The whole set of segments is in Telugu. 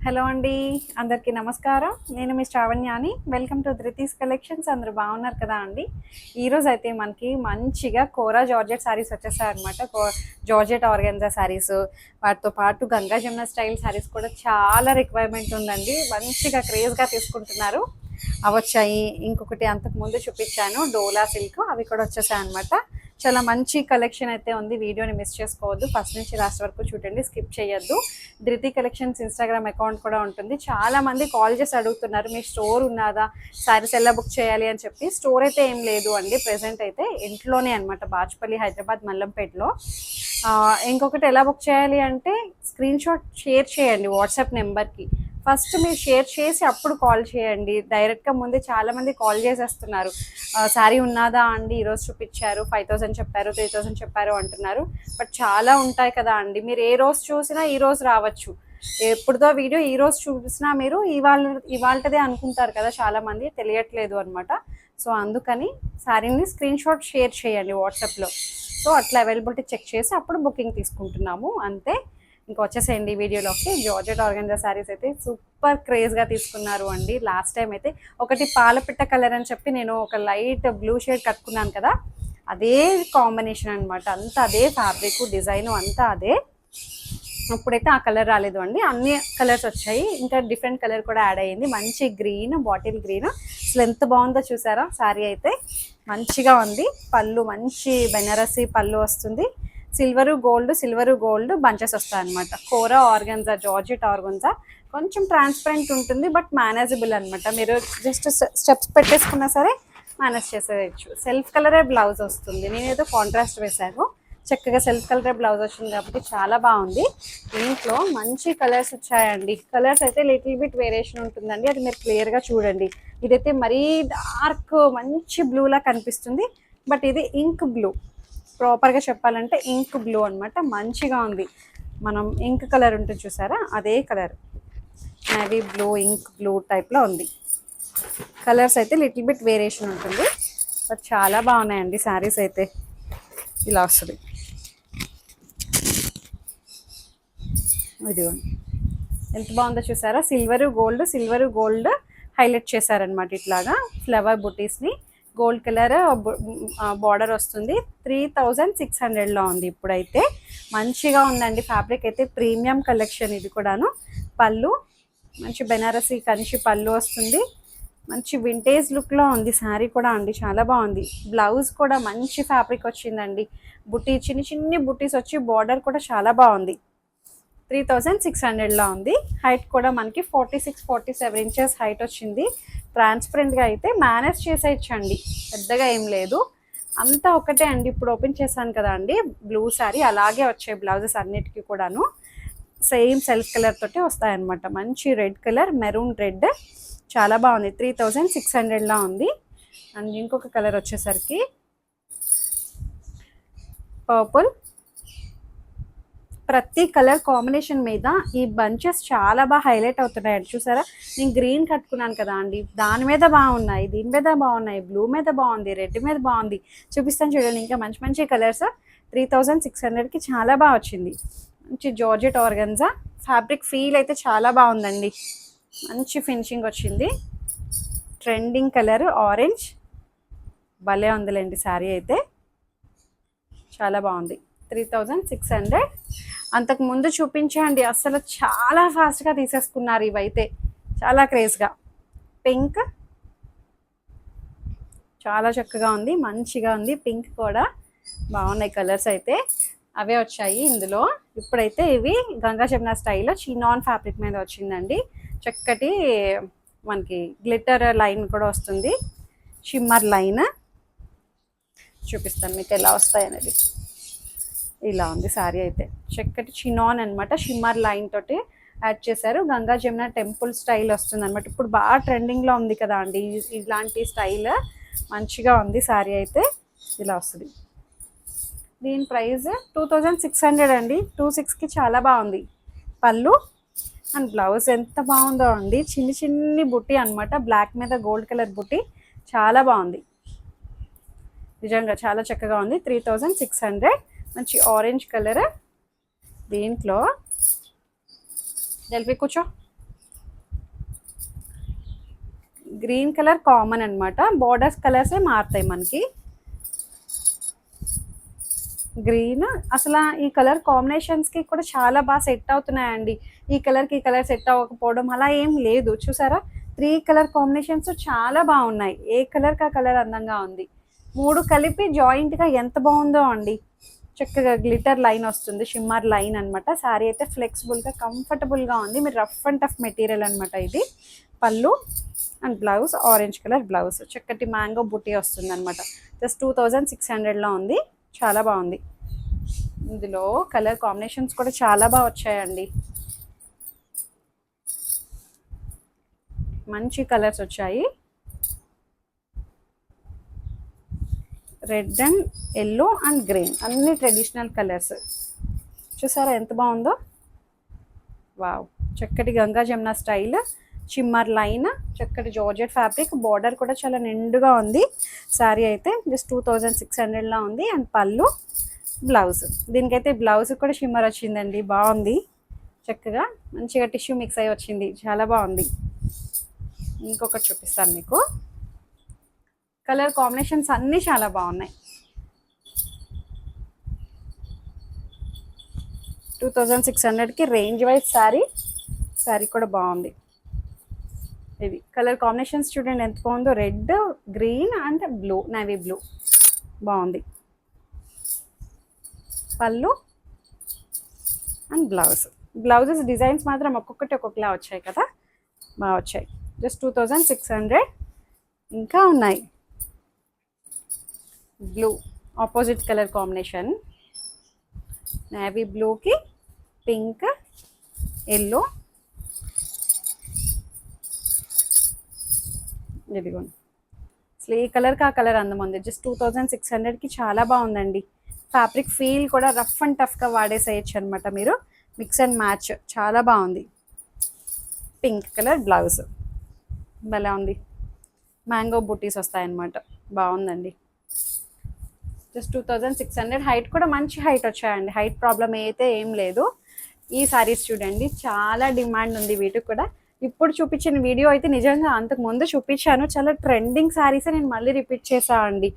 హలో అండి. అందరికీ నమస్కారం. నేను మీ శ్రావణ్యాని. Welcome to Dhruthi's collections. అందరూ బాగున్నారు కదా అండి. ఈరోజు అయితే మనకి మంచిగా కోరా జార్జెట్ శారీస్ వచ్చేసాయన్నమాట. జార్జెట్ ఆర్గెన్జా శారీస్, వాటితో పాటు గంగా జమున స్టైల్ శారీస్ కూడా చాలా రిక్వైర్మెంట్ ఉందండి. మంచిగా క్రేజ్గా తీసుకుంటున్నారు. అవి వచ్చాయి. ఇంకొకటి అంతకుముందు చూపించాను డోలా సిల్క్, అవి కూడా వచ్చేసాయి అనమాట. చాలా మంచి కలెక్షన్ అయితే ఉంది. వీడియోని మిస్ చేసుకోవద్దు, ఫస్ట్ నుంచి లాస్ట్ వరకు చూడండి, స్కిప్ చేయొద్దు. ధృతి కలెక్షన్స్ ఇన్స్టాగ్రామ్ అకౌంట్ కూడా ఉంటుంది. చాలా మంది కాల్ చేసి అడుగుతున్నారు, మీ స్టోర్ ఉన్నదా, శారీస్ ఎలా బుక్ చేయాలి అని చెప్పి. స్టోర్ అయితే ఏం లేదు అండి, ప్రెసెంట్ అయితే ఇంట్లోనే అనమాట, బాచ్పల్లి, హైదరాబాద్, మల్లంపేటలో. ఇంకొకటి ఎలా బుక్ చేయాలి అంటే స్క్రీన్ షాట్ షేర్ చేయండి వాట్సాప్ నెంబర్కి. ఫస్ట్ మీరు షేర్ చేసి అప్పుడు కాల్ చేయండి. డైరెక్ట్గా ముందే చాలామంది కాల్ చేసేస్తున్నారు, శారీ ఉన్నదా అండి, ఈరోజు చూపించారు, 5000 చెప్పారు, 3000 చెప్పారు అంటున్నారు. బట్ చాలా ఉంటాయి కదా అండి, మీరు ఏ రోజు చూసినా ఈ రోజు రావచ్చు. ఎప్పుడుదో వీడియో ఈ రోజు చూసినా మీరు ఇవాళదే అనుకుంటారు కదా, చాలామంది తెలియట్లేదు అనమాట. సో అందుకని శారీని స్క్రీన్ షాట్ షేర్ చేయండి వాట్సాప్లో. సో అట్లా అవైలబిలిటీ చెక్ చేసి అప్పుడు బుకింగ్ తీసుకుంటున్నాము అంతే. ఇంకా వచ్చేసేయండి వీడియోలోకి. జార్జెట్ ఆర్గెన్జా శారీస్ అయితే సూపర్ క్రేజ్గా తీసుకున్నారు అండి. లాస్ట్ టైం అయితే ఒకటి పాలపిట్ట కలర్ అని చెప్పి నేను ఒక లైట్ బ్లూ షేడ్ కట్టుకున్నాను కదా, అదే కాంబినేషన్ అనమాట. అంతా అదే ఫ్యాబ్రిక్, డిజైన్ అంతా అదే. ఇప్పుడైతే ఆ కలర్ రాలేదు అండి, అన్ని కలర్స్ వచ్చాయి. ఇంకా డిఫరెంట్ కలర్ కూడా యాడ్ అయ్యింది, మంచి గ్రీన్, బాటిల్ గ్రీన్. అసలు ఎంత బాగుందో చూసారా శారీ అయితే. మంచిగా ఉంది. పళ్ళు మంచి బెనారసి పళ్ళు వస్తుంది. సిల్వరు గోల్డ్ బంచెస్ వస్తాయి అనమాట. కోరా ఆర్గన్జా, జార్జెట్ ఆర్గన్జా కొంచెం ట్రాన్స్పరెంట్ ఉంటుంది, బట్ మేనేజబుల్ అనమాట. మీరు జస్ట్ స్టెప్స్ పెట్టేసుకున్నా సరే మేనేజ్ చేసేయచ్చు. సెల్ఫ్ కలరే బ్లౌజ్ వస్తుంది, నేనేదో కాంట్రాస్ట్ వేశాను. చక్కగా సెల్ఫ్ కలరే బ్లౌజ్ వచ్చింది కాబట్టి చాలా బాగుంది. దీంట్లో మంచి కలర్స్ వచ్చాయండి. కలర్స్ అయితే లిటిల్ బిట్ వేరియేషన్ ఉంటుందండి, అది మీరు క్లియర్గా చూడండి. ఇదైతే మరీ డార్క్ మంచి బ్లూలా కనిపిస్తుంది, బట్ ఇది ఇంక్ బ్లూ. ప్రాపర్గా చెప్పాలంటే ఇంక్ బ్లూ అనమాట. మంచిగా ఉంది. మనం ఇంక్ కలర్ ఉంటుంది చూసారా, అదే colour, navy blue, ink blue టైప్లో ఉంది. కలర్స్ అయితే లిటిల్ బిట్ వేరియేషన్ ఉంటుంది, బట్ చాలా బాగున్నాయండి శారీస్ అయితే. ఇలా వస్తుంది. ఇదిగోండి ఎంత బాగుందో చూసారా. సిల్వరు గోల్డ్ హైలైట్ చేశారనమాట. ఇట్లాగా ఫ్లవర్ బుటీస్ని గోల్డ్ కలర్ బార్డర్ వస్తుంది. 3600లో ఉంది ఇప్పుడైతే. మంచిగా ఉందండి ఫ్యాబ్రిక్ అయితే. ప్రీమియం కలెక్షన్ ఇది కూడాను. పళ్ళు మంచి బెనారసి కంచి పళ్ళు వస్తుంది. మంచి వింటేజ్ లుక్లో ఉంది శారీ కూడా అండి, చాలా బాగుంది. బ్లౌజ్ కూడా మంచి ఫ్యాబ్రిక్ వచ్చిందండి. బుటీ చిన్ని బుటీస్ వచ్చి బార్డర్ కూడా చాలా బాగుంది. 3600లో ఉంది. హైట్ కూడా మనకి 46-47 ఇంచెస్ హైట్ వచ్చింది. ట్రాన్స్పరెంట్గా అయితే మేనేజ్ చేసేయచ్చండి, పెద్దగా ఏం లేదు. అంతా ఒకటే అండి. ఇప్పుడు ఓపెన్ చేశాను కదా అండి బ్లూ శారీ, అలాగే వచ్చాయి బ్లౌజెస్ అన్నిటికీ కూడాను. సేమ్ సెల్ఫ్ కలర్ తోటి వస్తాయన్నమాట. మంచి రెడ్ కలర్, మెరూన్ రెడ్, చాలా బాగుంది. 3600లో ఉంది. అండ్ ఇంకొక కలర్ వచ్చేసరికి పర్పుల్. ప్రతి కలర్ కాంబినేషన్ మీద ఈ బంచెస్ చాలా బాగా హైలైట్ అవుతున్నాయండి. చూసారా, నేను గ్రీన్ కట్టుకున్నాను కదా అండి, దాని మీద బాగున్నాయి, దీని మీద బాగున్నాయి, బ్లూ మీద బాగుంది, రెడ్ మీద బాగుంది. చూపిస్తాను చూడండి. ఇంకా మంచి మంచి కలర్స్. 3600కి చాలా బాగా వచ్చింది. మంచి జార్జెట్ ఆర్గన్జా ఫ్యాబ్రిక్ ఫీల్ అయితే చాలా బాగుందండి. మంచి ఫినిషింగ్ వచ్చింది. ట్రెండింగ్ కలర్ ఆరెంజ్, భలే ఉందిలేండి శారీ అయితే, చాలా బాగుంది. 3600. అంతకు ముందు చూపించండి, అసలు చాలా ఫాస్ట్గా తీసేసుకున్నారు ఇవైతే, చాలా క్రేజ్గా. పింక్ చాలా చక్కగా ఉంది, మంచిగా ఉంది. పింక్ కూడా బాగున్నాయి కలర్స్ అయితే. అవే వచ్చాయి ఇందులో. ఇప్పుడైతే ఇవి గంగా జమున స్టైల్లో చినాన్ ఫ్యాబ్రిక్ మీద వచ్చిందండి. చక్కటి మనకి గ్లిటర్ లైన్ కూడా వస్తుంది, షిమ్మర్ లైన్. చూపిస్తాను మీకు ఎలా వస్తాయి అనేది. ఇలా ఉంది శారీ అయితే. చక్కటి చినాన్ అనమాట, షిమ్మర్ లైన్ తోటి యాడ్ చేశారు. గంగా జమున టెంపుల్ స్టైల్ వస్తుంది అనమాట. ఇప్పుడు బాగా ట్రెండింగ్లో ఉంది కదా అండి ఇలాంటి స్టైల్. మంచిగా ఉంది శారీ అయితే. ఇలా వస్తుంది. దీని ప్రైస్ 2600 అండి. 26కి చాలా బాగుంది. పళ్ళు అండ్ బ్లౌజ్ ఎంత బాగుందో అండి. చిన్ని బుట్టి అనమాట, బ్లాక్ మీద గోల్డ్ కలర్ బుట్టి, చాలా బాగుంది. నిజంగా చాలా చక్కగా ఉంది. 3600. మంచి ఆరెంజ్ కలర్. దీంట్లో డెల్ఫీ కూర్చో, గ్రీన్ కలర్ కామన్ అనమాట, బార్డర్స్ కలర్సే మారుతాయి మనకి. గ్రీన్ అసలు ఈ కలర్ కాంబినేషన్స్కి కూడా చాలా బాగా సెట్ అవుతున్నాయండి. ఈ కలర్కి ఈ కలర్ సెట్ అవ్వకపోవడం అలా ఏం లేదు. చూసారా 3 కలర్ కాంబినేషన్స్ చాలా బాగున్నాయి. ఏ కలర్కి ఆ కలర్ అందంగా ఉంది. 3 కలిపి జాయింట్గా ఎంత బాగుందో అండి. చక్కగా గ్లిటర్ లైన్ వస్తుంది, షిమ్మర్ లైన్ అనమాట. శారీ అయితే ఫ్లెక్సిబుల్గా కంఫర్టబుల్గా ఉంది. మీరు రఫ్ అండ్ టఫ్ మెటీరియల్ అనమాట ఇది. పళ్ళు and blouse orange colour blouse, చక్కటి మ్యాంగో బుట్టి వస్తుంది అనమాట. జస్ట్ 2600లో ఉంది. చాలా బాగుంది. ఇందులో కలర్ కాంబినేషన్స్ కూడా చాలా బాగా వచ్చాయండి. మంచి కలర్స్ వచ్చాయి. Red and yellow and green అన్ని ట్రెడిషనల్ కలర్స్. చూసారా ఎంత బాగుందో. వావ్, చక్కటి Ganga Jamuna style shimmer line, చక్కటి జార్జెట్ ఫ్యాబ్రిక్, బార్డర్ కూడా చాలా నిండుగా ఉంది. శారీ అయితే జస్ట్ 2600లా ఉంది. అండ్ పళ్ళు బ్లౌజ్, దీనికైతే బ్లౌజ్ కూడా షిమ్మర్ వచ్చిందండి. బాగుంది, చక్కగా మంచిగా టిష్యూ మిక్స్ అయ్యి వచ్చింది. చాలా బాగుంది. ఇంకొకటి చూపిస్తాను మీకు. కలర్ కాంబినేషన్స్ అన్నీ చాలా బాగున్నాయి. 2600కి రేంజ్ వైజ్ శారీ కూడా బాగుంది. ఇది కలర్ కాంబినేషన్స్ చూడండి ఎంత బాగుందో. Red, green and blue, navy blue బాగుంది. పళ్ళు అండ్ బ్లౌజెస్ డిజైన్స్ మాత్రం ఒక్కొక్కటి ఒక్కొక్కలా వచ్చాయి కదా, బాగా వచ్చాయి. జస్ట్ 2600. ఇంకా ఉన్నాయి. Blue opposite colour combination, navy బ్లూకి పింక్, ఎల్లో. ఇదిగోండి, అసలు ఈ కలర్కి ఆ కలర్ అందం ఉంది. జస్ట్ 2600కి చాలా బాగుందండి. ఫ్యాబ్రిక్ ఫీల్ కూడా రఫ్ అండ్ టఫ్గా వాడేసేయచ్చు అనమాట మీరు. మిక్స్ అండ్ మ్యాచ్ చాలా బాగుంది. పింక్ కలర్ బ్లౌజ్ భలే ఉంది. మ్యాంగో బూటీస్ వస్తాయన్నమాట. బాగుందండి. జస్ట్ 2600. హైట్ కూడా మంచి హైట్ వచ్చాయండి. హైట్ ప్రాబ్లం అయితే ఏం లేదు. ఈ సారీస్ చూడండి చాలా డిమాండ్ ఉంది వీటికి కూడా. ఇప్పుడు చూపించిన వీడియో అయితే నిజంగా అంతకు ముందు చూపించాను, చాలా ట్రెండింగ్ శారీస్ నేను మళ్ళీ రిపీట్ చేసా అండి.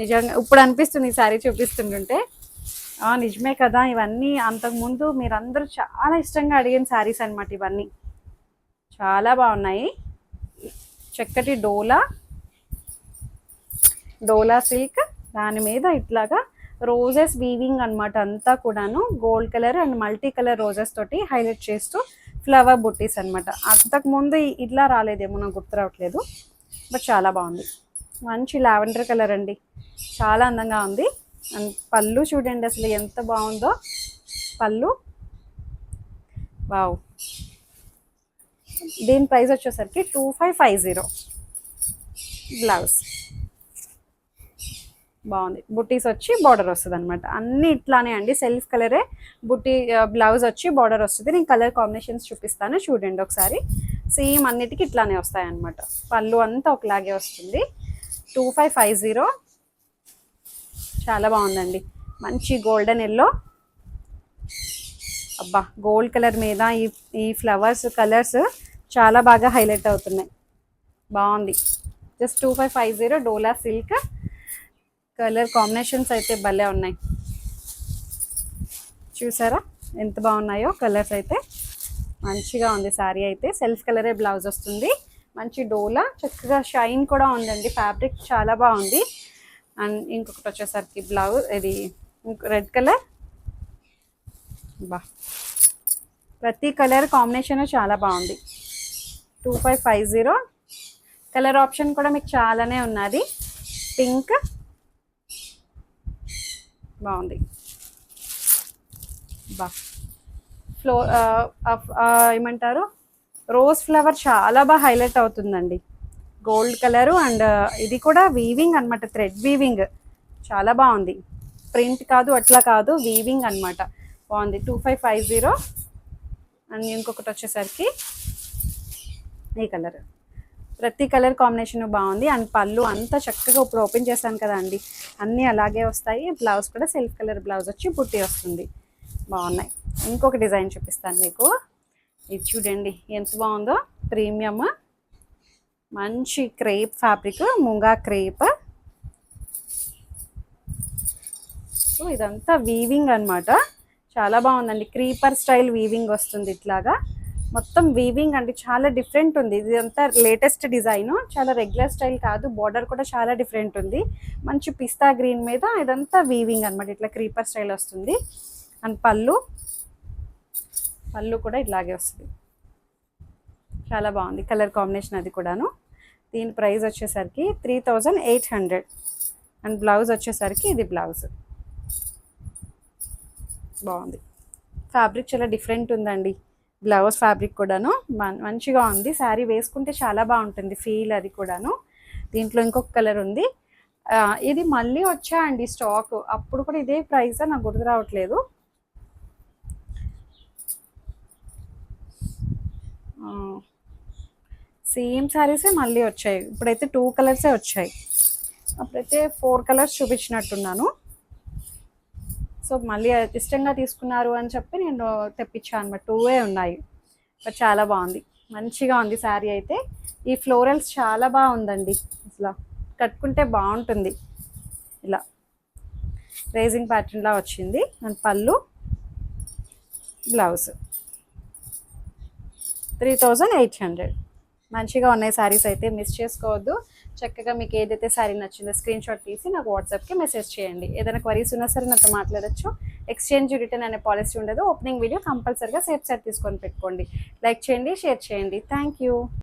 నిజంగా ఇప్పుడు అనిపిస్తుంది ఈ శారీ చూపిస్తుంటుంటే, నిజమే కదా, ఇవన్నీ అంతకుముందు మీరందరూ చాలా ఇష్టంగా అడిగిన శారీస్ అనమాట. ఇవన్నీ చాలా బాగున్నాయి. చక్కటి డోలా సిల్క్, దాని మీద ఇట్లాగా రోజెస్ వీవింగ్ అనమాట. అంతా కూడాను gold colour and multi colour roses తోటి హైలైట్ చేస్తూ ఫ్లవర్ బుట్టీస్ అనమాట. అంతకుముందు ఇట్లా రాలేదేమో నాకు గుర్తు రావట్లేదు, బట్ చాలా బాగుంది. మంచి లావెండర్ కలర్ అండి, చాలా అందంగా ఉంది. అండ్ పళ్ళు చూడండి అసలు ఎంత బాగుందో. పళ్ళు వావ్. దీని ప్రైస్ వచ్చేసరికి 2550. బ్లౌజ్ బాగుంది. బుట్టీస్ వచ్చి బార్డర్ వస్తుంది అనమాట. అన్నీ ఇట్లానే అండి, సెల్ఫ్ కలరే బుట్టి బ్లౌజ్ వచ్చి బార్డర్ వస్తుంది. నేను కలర్ కాంబినేషన్స్ చూపిస్తాను చూడండి ఒకసారి. సేమ్ అన్నిటికీ ఇట్లానే వస్తాయన్నమాట. పళ్ళు అంతా ఒకలాగే వస్తుంది. 2550. చాలా బాగుందండి. మంచి గోల్డెన్ ఎల్లో. అబ్బా, గోల్డ్ కలర్ మీద ఈ ఫ్లవర్స్ కలర్స్ చాలా బాగా హైలైట్ అవుతున్నాయి. బాగుంది. జస్ట్ 2550 డోలా సిల్క్. కలర్ కాంబినేషన్స్ అయితే భలే ఉన్నాయి. చూసారా ఎంత బాగున్నాయో కలర్స్ అయితే. మంచిగా ఉంది శారీ అయితే. సెల్ఫ్ కలరే బ్లౌజ్ వస్తుంది. మంచి డోలా, చక్కగా షైన్ కూడా ఉందండి. ఫ్యాబ్రిక్ చాలా బాగుంది. అండ్ ఇంకొకటి వచ్చేసరికి బ్లౌజ్ ఇది రెడ్ కలర్. బా, ప్రతి కలర్ కాంబినేషన్ చాలా బాగుంది. 2550. కలర్ ఆప్షన్ కూడా మీకు చాలానే ఉన్నది. పింక్ బాగుంది. బా, ఏమంటారు, రోజ్ ఫ్లవర్ చాలా బాగా హైలైట్ అవుతుందండి. గోల్డ్ కలరు అండ్ ఇది కూడా వీవింగ్ అనమాట, థ్రెడ్ వీవింగ్. చాలా బాగుంది. ప్రింట్ కాదు, అట్లా కాదు, వీవింగ్ అనమాట. బాగుంది. 2550. అండ్ ఇంకొకటి వచ్చేసరికి ఈ కలర్. ప్రతి కలర్ కాంబినేషన్ బాగుంది. అండ్ పళ్ళు అంతా చక్కగా ఇప్పుడు ఓపెన్ చేశాను కదా అండి, అన్నీ అలాగే వస్తాయి. బ్లౌజ్ కూడా సెల్ఫ్ కలర్ బ్లౌజ్ వచ్చి బుట్టి వస్తుంది. బాగున్నాయి. ఇంకొక డిజైన్ చూపిస్తాను మీకు. ఇది చూడండి ఎంత బాగుందో. ప్రీమియం మంచి crepe fabric, munga crepe. So ఇదంతా వీవింగ్ అన్నమాట. చాలా బాగుందండి, క్రీపర్ స్టైల్ వీవింగ్ వస్తుంది ఇట్లాగా. మొత్తం వీవింగ్ అండి, చాలా డిఫరెంట్ ఉంది. ఇదంతా లేటెస్ట్ డిజైన్, చాలా రెగ్యులర్ స్టైల్ కాదు. బార్డర్ కూడా చాలా డిఫరెంట్ ఉంది. మంచి పిస్తా గ్రీన్ మీద ఇదంతా వీవింగ్ అన్నమాట. ఇట్లా క్రీపర్ స్టైల్ వస్తుంది. అండ్ పళ్ళు కూడా ఇట్లాగే వస్తుంది. చాలా బాగుంది కలర్ కాంబినేషన్ అది కూడాను. దీని ప్రైస్ వచ్చేసరికి 3800. అండ్ బ్లౌజ్ వచ్చేసరికి ఇది బ్లౌజ్. బాగుంది, ఫ్యాబ్రిక్ చాలా డిఫరెంట్ ఉందండి. బ్లౌజ్ ఫ్యాబ్రిక్ కూడాను మంచిగా ఉంది. శారీ వేసుకుంటే చాలా బాగుంటుంది ఫీల్ అది కూడాను. దీంట్లో ఇంకొక కలర్ ఉంది. ఇది మళ్ళీ వచ్చాయండి స్టాక్. అప్పుడు కూడా ఇదే ప్రైస్ నాకు గుర్తు రావట్లేదు. సేమ్ శారీసే మళ్ళీ వచ్చాయి. ఇప్పుడైతే 2 కలర్సే వచ్చాయి. అప్పుడైతే 4 కలర్స్ చూపించినట్టున్నాను. సో మళ్ళీ ఇష్టంగా తీసుకున్నారు అని చెప్పి నేను తెప్పించాను అనమాట. 2 ఉన్నాయి. బట్ చాలా బాగుంది, మంచిగా ఉంది శారీ అయితే. ఈ ఫ్లోరల్స్ చాలా బాగుందండి. అసలు కట్టుకుంటే బాగుంటుంది. ఇలా రేజింగ్ ప్యాటర్న్లా వచ్చింది. అండ్ పళ్ళు, బ్లౌజ్ 3800. మంచిగా ఉన్నాయి శారీస్ అయితే, మిస్ చేసుకోవద్దు. చక్కగా మీకు ఏదైతే శారీ నచ్చిందో స్క్రీన్ షాట్ తీసి నాకు వాట్సాప్కి మెసేజ్ చేయండి. ఏదైనా క్వరీస్ ఉన్నా సరే నాతో మాట్లాడచ్చు. ఎక్స్చేంజ్ రిటర్న్ అనే పాలసీ ఉండదు. ఓపెనింగ్ వీడియో కంపల్సరీగా సేఫ్ సైడ్ తీసుకొని పెట్టుకోండి. లైక్ చేయండి, షేర్ చేయండి. Thank you.